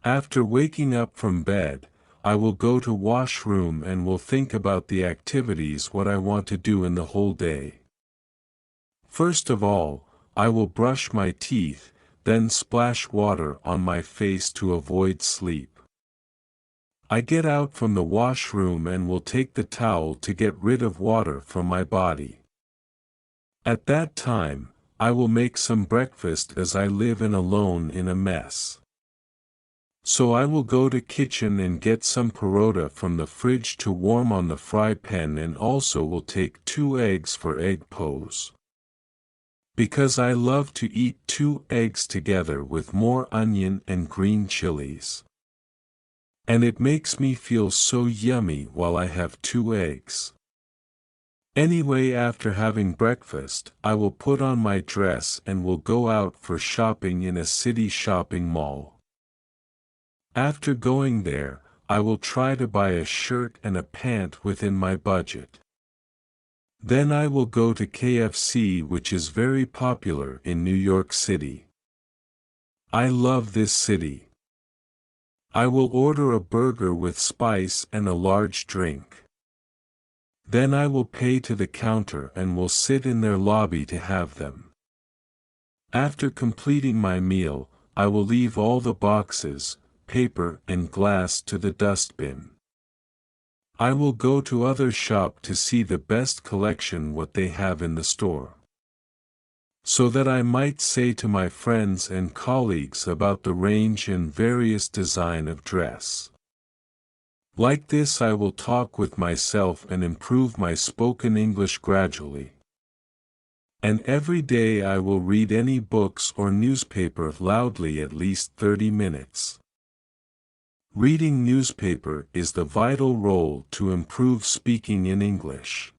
After waking up from bed, I will go to washroom and will think about the activities what I want to do in the whole day. First of all, I will brush my teeth, then splash water on my face to avoid sleep. I get out from the washroom and will take the towel to get rid of water from my body. At that time, I will make some breakfast as I live alone in a mess. So I will go to kitchen and get some parota from the fridge to warm on the fry pan, and also will take 2 eggs for egg pose. Because I love to eat 2 eggs together with more onion and green chilies. And it makes me feel so yummy while I have 2 eggs. Anyway, after having breakfast, I will put on my dress and will go out for shopping in a city shopping mall. After going there, I will try to buy a shirt and a pant within my budget. Then I will go to KFC, which is very popular in New York City. I love this city. I will order a burger with spice and a large drink. Then I will pay to the counter and will sit in their lobby to have them. After completing my meal, I will leave all the boxes, paper and glass to the dustbin. I will go to other shop to see the best collection what they have in the store, so that I might say to my friends and colleagues about the range and various design of dress. Like this I will talk with myself and improve my spoken English gradually. And every day I will read any books or newspaper loudly at least 30 minutes. Reading newspaper is the vital role to improve speaking in English.